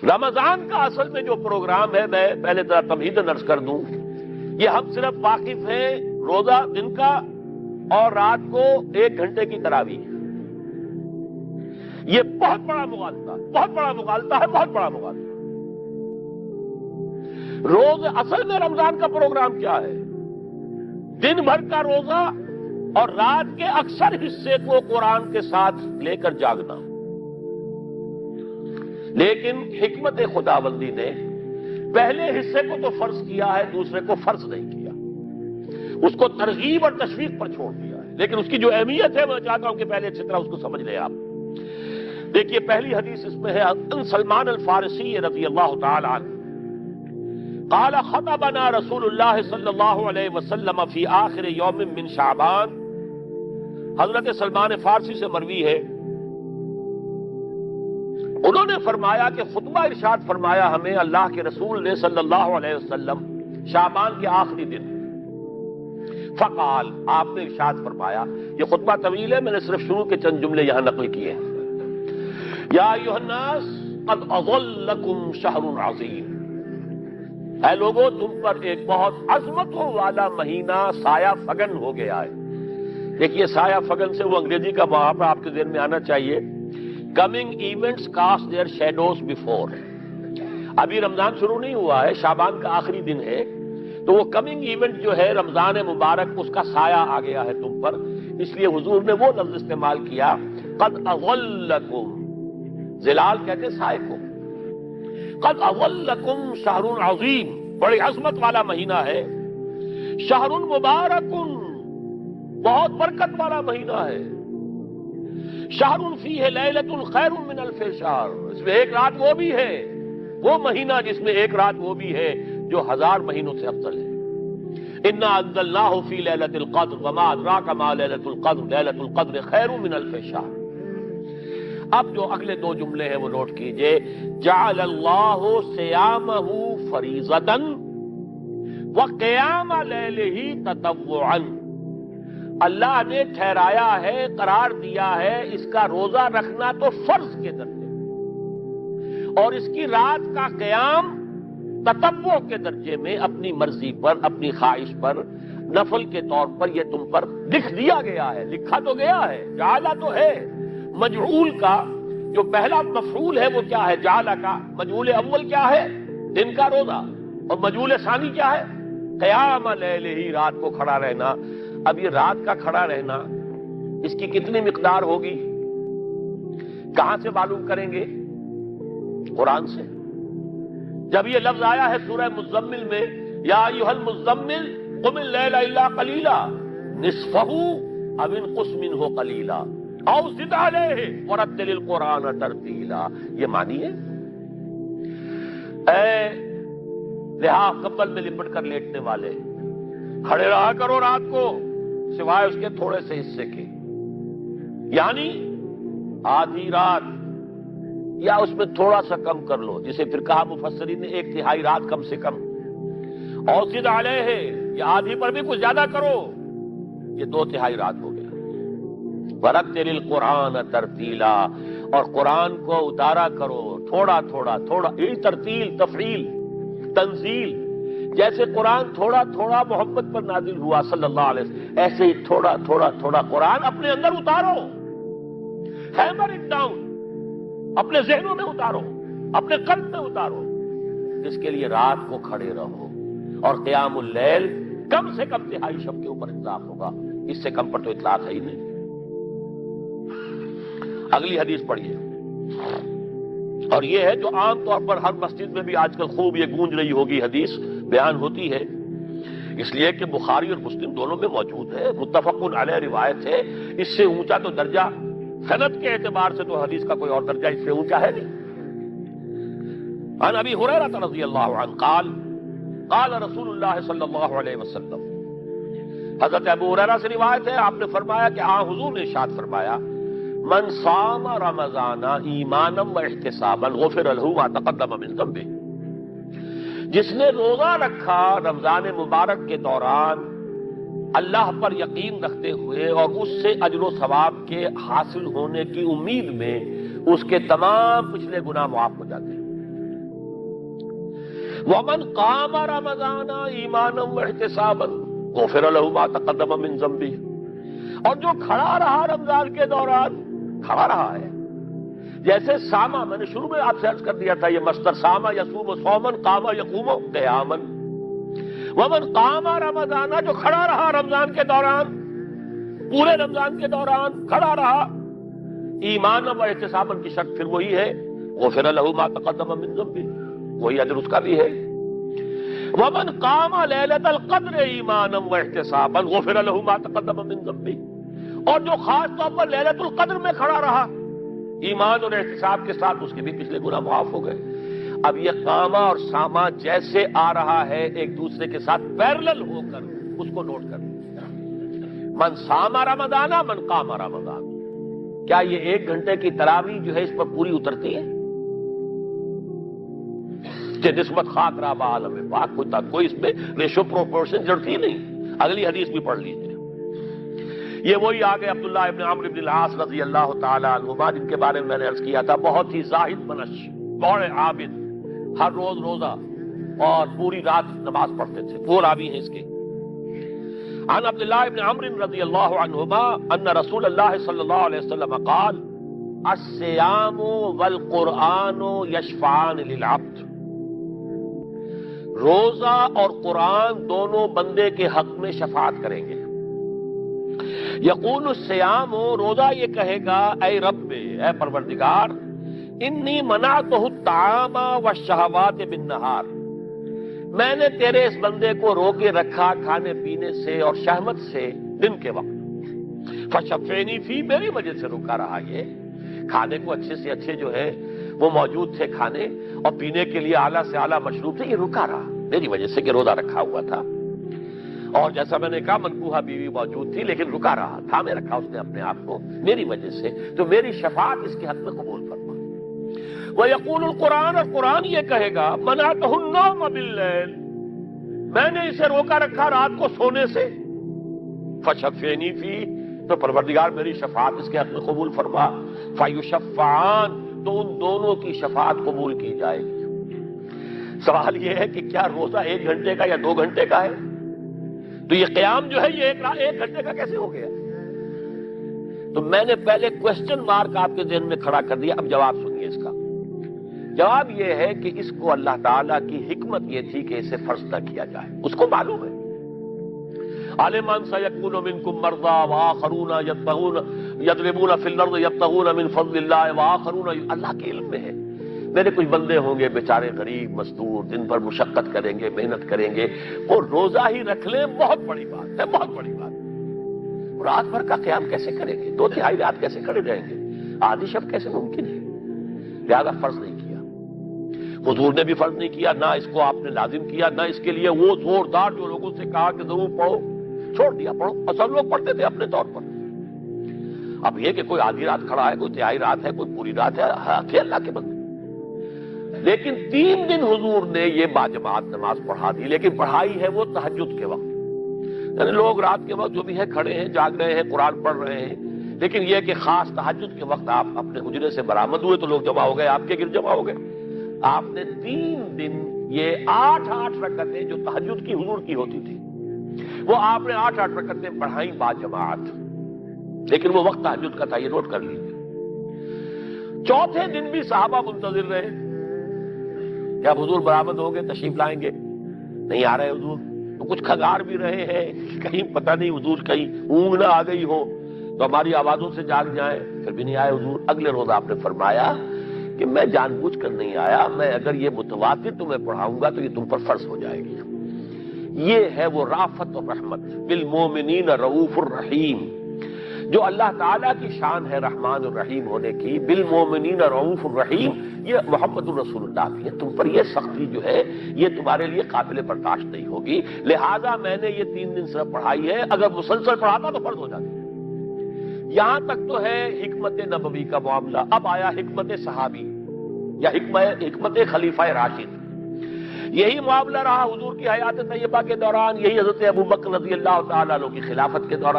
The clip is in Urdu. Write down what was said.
رمضان کا اصل میں جو پروگرام ہے، میں پہلے ذرا تمہیداً عرض کر دوں، یہ ہم صرف واقف ہیں روزہ دن کا اور رات کو 1 گھنٹے کی تراویح۔ یہ بہت بڑا مغالطہ ہے، بہت بڑا مغالطہ ہے، بہت بڑا مغالطہ۔ روز اصل میں رمضان کا پروگرام کیا ہے؟ دن بھر کا روزہ اور رات کے اکثر حصے کو قرآن کے ساتھ لے کر جاگنا۔ لیکن حکمت خداوندی نے پہلے حصے کو تو فرض کیا ہے، دوسرے کو فرض نہیں کیا، اس کو ترغیب اور تشویق پر چھوڑ دیا ہے۔ لیکن اس کی جو اہمیت ہے میں چاہتا ہوں کہ پہلے اچھی طرح اس کو سمجھ لیں آپ۔ دیکھیے پہلی حدیث اس میں ہے ان سلمان الفارسی رضی اللہ تعالی عنہ قال خطبنا رسول اللہ صلی اللہ علیہ وسلم فی آخر یوم من شعبان۔ حضرت سلمان فارسی سے مروی ہے، انہوں نے فرمایا کہ خطبہ ارشاد فرمایا ہمیں اللہ کے رسول نے صلی اللہ علیہ وسلم شعبان کے آخری دن۔ فقال، آپ نے ارشاد فرمایا، یہ خطبہ طویل ہے، میں نے صرف شروع کے چند جملے یہاں نقل کیے ہیں۔ یا ایھا الناس قد اظلکم شہر عظیم، اے لوگوں تم پر ایک بہت عظمتوں والا مہینہ سایہ فگن ہو گیا ہے۔ دیکھیے سایہ فگن سے وہ انگریزی کا محاورہ آپ کے ذہن میں آنا چاہیے، coming events cast their shadows before. ابھی رمضان شروع نہیں ہوا ہے، شعبان کا آخری دن ہے، تو وہ کمنگ ایونٹ جو ہے رمضان مبارک، اس کا سایہ آ گیا ہے تم پر، اس لیے حضور نے وہ لفظ استعمال کیا قد اظلکم، ظلال کہتے سائے کو، قد اظلکم شہر عظیم، بڑی عظمت والا مہینہ ہے، شہر مبارک، بہت برکت والا مہینہ ہے، شہر فیہ لیلۃ خیر من الف شہر، اس میں ایک رات وہ بھی ہے، وہ مہینہ جس میں ایک رات وہ بھی ہے جو 1000 مہینوں سے افضل ہے۔ انا انزلناہ فی لیلۃ القدر وما ادراک ما لیلۃ القدر لیلۃ القدر خیر من الف شہر۔ اب جو اگلے 2 جملے ہیں وہ نوٹ کیجئے، جعل اللہ صیامہ فریضۃ وقیام لیلہ تطوعا، اللہ نے ٹھہرایا ہے، قرار دیا ہے اس کا روزہ رکھنا تو فرض کے درجے میں، اور اس کی رات کا قیام تطوع کے درجے میں، اپنی مرضی پر، اپنی خواہش پر، نفل کے طور پر یہ تم پر لکھ دیا گیا ہے، لکھا تو گیا ہے، جعلہ تو ہے۔ مجعول کا جو پہلا مفعول ہے وہ کیا ہے؟ جعلہ کا مجعول اول کیا ہے؟ دن کا روزہ، اور مجعول ثانی کیا ہے؟ قیام لیلہ، رات کو کھڑا رہنا۔ اب یہ رات کا کھڑا رہنا اس کی کتنی مقدار ہوگی؟ کہاں سے معلوم کریں گے؟ قرآن سے۔ جب یہ لفظ آیا ہے سورہ مزمل میں، یا ایھا المزمل قم اللیل الا قلیلا نصفہ او انقص منہ قلیلا او زد علیہ ورتل القرآن ترتیلا، یہ معنی ہے اے لحاف کمبل میں لپٹ کر لیٹنے والے، کھڑے رہا کرو رات کو سوائے اس کے تھوڑے سے حصے کے، یعنی آدھی رات یا اس میں تھوڑا سا کم کر لو، جسے پھر کہا مفسرین نے 1/3 رات کم سے کم، اور زد علیہ یا آدھی پر بھی کچھ زیادہ کرو، یہ 2/3 رات ہو گیا۔ ورتل القرآن ترتیلا، اور قرآن کو اتارا کرو تھوڑا تھوڑا تھوڑا، یہ ترتیل، تفعیل، تنزیل، جیسے قرآن تھوڑا تھوڑا محمد پر نازل ہوا صلی اللہ علیہ وسلم، ایسے ہی تھوڑا تھوڑا تھوڑا قرآن اپنے اندر اتارو، ہیمر اٹ ڈاؤن، اپنے ذہنوں میں اتارو، اپنے قلب میں اتارو۔ اس کے لیے رات کو کھڑے رہو، اور قیام اللیل کم سے کم 1/3 شب کے اوپر اطلاق ہوگا، اس سے کم پر تو اطلاق ہے ہی نہیں۔ اگلی حدیث پڑھیے، اور یہ ہے جو عام طور پر ہر مسجد میں بھی آج کل خوب یہ گونج رہی ہوگی، حدیث بیان ہوتی ہے، اس لیے کہ بخاری اور مسلم دونوں میں موجود ہے، متفق علیہ روایت ہے، اس سے اونچا تو درجہ سند کے اعتبار سے تو حدیث کا کوئی اور درجہ اس سے اونچا ہے نہیں۔ عن ابی ہریرہ رضی اللہ عنہ قال قال رسول اللہ صلی اللہ علیہ وسلم، حضرت ابو ہریرہ سے روایت ہے، آپ نے فرمایا کہ حضور نے ارشاد فرمایا، من صام رمضان ایمانا و احتسابا غفر له ما تقدم من ذنبه، جس نے روزہ رکھا رمضان مبارک کے دوران اللہ پر یقین رکھتے ہوئے اور اس سے اجر و ثواب کے حاصل ہونے کی امید میں، اس کے تمام پچھلے گناہ معاف ہو جاتے ہیں۔ ومن قام رمضان ایمانا واحتسابا غفر له ما تقدم من ذنبه، اور جو کھڑا رہا رمضان کے دوران، کھڑا رہا ہے، جیسے ساما، میں نے شروع میں آپ سے عرض کر دیا تھا، یہ مصدر ساما یصوم صومن، قام یقوم قیاما، ومن قام رمضان، جو کھڑا رہا رمضان کے دوران، پورے رمضان کے دوران کھڑا رہا، ایمان و احتساباً کی شرط پھر وہی ہے، غفر له ما تقدم من ذنبه، وہی اجر اس کا بھی ہے، ومن قام لیلۃ القدر ایمانا واحتسابا غفر له ما تقدم من ذنبه، اور جو خاص طور پر لیلۃ القدر میں کھڑا رہا ایمان اور احتساب کے ساتھ، اس کے بھی پچھلے گناہ معاف ہو گئے۔ اب یہ قامہ اور سامہ جیسے آ رہا ہے ایک دوسرے کے ساتھ پیرلل ہو کر، اس کو نوٹ کر، من سام رمضان من قام رمضان، کیا یہ 1 گھنٹے کی تراویح جو ہے اس پر پوری اترتی ہے؟ کہ نسبت خاک رابع عالم پاک، کوئی اس میں ریشو پروپورشن جڑتی نہیں۔ اگلی حدیث بھی پڑھ لیجیے، یہ وہی آگے عبداللہ ابن عمرو بن العاص رضی اللہ تعالی عنہما، جن کے بارے میں نے عرض کیا تھا، بہت ہی زاہد منش، بڑے عابد، ہر روز روزہ اور پوری رات نماز پڑھتے تھے، وہ راوی ہیں اس کے۔ عن عبداللہ ابن عمرو رضی اللہ عنہما ان رسول اللہ صلی اللہ علیہ وسلم قال الصیام والقرآن یشفعان للعبد، روزہ اور قرآن دونوں بندے کے حق میں شفاعت کریں گے۔ یقول الصیام، روزہ یہ کہے گا، اے رب، اے پروردگار، انی منعتہ الطعام والشہوات بالنہار، میں نے تیرے اس بندے کو روکے رکھا کھانے پینے سے اور شہوت سے دن کے وقت، فشفعنی فی، میری وجہ سے روکا رہا، یہ کھانے کو اچھے سے اچھے جو ہے وہ موجود تھے کھانے، اور پینے کے لیے اعلیٰ سے اعلیٰ مشروب تھے، یہ رکا رہا میری وجہ سے کہ روزہ رکھا ہوا تھا، اور جیسا میں نے کہا منکوحہ بیوی موجود تھی لیکن رکا رہا، تھامے رکھا اس نے اپنے آپ کو میری وجہ سے، تو میری شفاعت اس کے حق میں قبول فرما۔ وَيَقُولُ الْقُرْآنُ، اور قرآن یہ کہے گا، مَنَعْتُهُ النَّوْمَ بِاللَّيْلِ، میں نے اسے روکا رکھا رات کو سونے سے، فَشَفِّعْنِي فِيهِ، تو پروردگار میری شفاعت اس کے حق میں قبول فرما، فَيُشَفَّعَانِ، تو ان دونوں کی شفاعت قبول کی جائے گی۔ سوال یہ ہے کہ کیا روزہ 1 گھنٹے کا یا 2 گھنٹے کا ہے؟ تو یہ قیام جو ہے یہ 1 گھنٹے کا کیسے ہو گیا؟ تو میں نے پہلے کوسچن مارک آپ کے ذہن میں کھڑا کر دیا، اب جواب سنیے اس کا۔ جواب یہ ہے کہ اس کو اللہ تعالیٰ کی حکمت یہ تھی کہ اسے فرض نہ کیا جائے، اس کو معلوم ہے، عَلِمَ أَنَّ سَيَكُونُ مِنكُم مَّرْضَىٰ وَآخَرُونَ يَضْرِبُونَ فِي الْأَرْضِ يَبْتَغُونَ مِن فَضْلِ اللَّهِ وَآخَرُونَ، اللہ کے علم میں ہے میرے کچھ بندے ہوں گے بیچارے غریب مزدور، دن بھر مشقت کریں گے، محنت کریں گے، وہ روزہ ہی رکھ لیں، بہت بڑی بات ہے، بہت بڑی بات ہے۔ رات بھر کا قیام کیسے کریں گے؟ 2/3 رات کیسے کھڑے رہیں گے؟ آدھی شب کیسے ممکن ہے؟ لہذا فرض نہیں کیا، حضور نے بھی فرض نہیں کیا، نہ اس کو آپ نے لازم کیا، نہ اس کے لیے وہ زوردار جو لوگوں سے کہا کہ ضرور پڑھو، چھوڑ دیا پڑھو، اور سب لوگ پڑھتے تھے اپنے طور پر۔ اب یہ کہ کوئی آدھی رات کھڑا ہے، کوئی 1/3 رات ہے، کوئی پوری رات ہے، تھے اللہ کے بندے۔ لیکن 3 دن حضور نے یہ باجماعت نماز پڑھا دی، لیکن پڑھائی ہے وہ تہجد کے وقت، یعنی لوگ رات کے وقت جو بھی ہے کھڑے ہیں، جاگ رہے ہیں، قرآن پڑھ رہے ہیں، لیکن یہ کہ خاص تہجد کے وقت آپ اپنے حجرے سے برآمد ہوئے تو لوگ جمع ہو گئے، آپ کے گرد جمع ہو گئے۔ آپ نے 3 دن یہ 8 رکعتیں جو تہجد کی حضور کی ہوتی تھی، وہ آپ نے 8 رکعتیں پڑھائیں باجماعت، لیکن وہ وقت تہجد کا تھا، یہ نوٹ کر لیجیے۔ 4تھے دن بھی صحابہ منتظر رہے، کیا حضور برآمد ہوں گے، تشریف لائیں گے؟ نہیں آ رہے حضور، تو کچھ کھگار بھی رہے ہیں، کہیں پتہ نہیں حضور کہیں اونگ نہ آ گئی ہو تو ہماری آوازوں سے جاگ جائیں، پھر بھی نہیں آئے حضور۔ اگلے روز آپ نے فرمایا کہ میں جان بوجھ کر نہیں آیا، میں اگر یہ متواتر تمہیں پڑھاؤں گا تو یہ تم پر فرض ہو جائے گی۔ یہ ہے وہ رافت اور رحمت، بالمومنین رؤوف الرحیم، جو اللہ تعالیٰ کی شان ہے رحمان الرحیم ہونے کی، بالمومنین رؤوف الرحیم، یہ محمد الرسول اللہ کی ہے، تم پر یہ سختی جو ہے یہ تمہارے لیے قابل برداشت نہیں ہوگی، لہذا میں نے یہ 3 دن صرف پڑھائی ہے، اگر مسلسل پڑھاتا تو فرض ہو جاتی۔ یہاں تک تو ہے حکمت نبوی کا معاملہ، اب آیا حکمت صحابی یا حکمت خلیفہ راشد۔ یہی معاملہ رہا حضور کی حیات طیبہ کے دوران، یہی حضرت ابوبکر رضی اللہ تعالیٰ عنہ کی خلافت کے دوران۔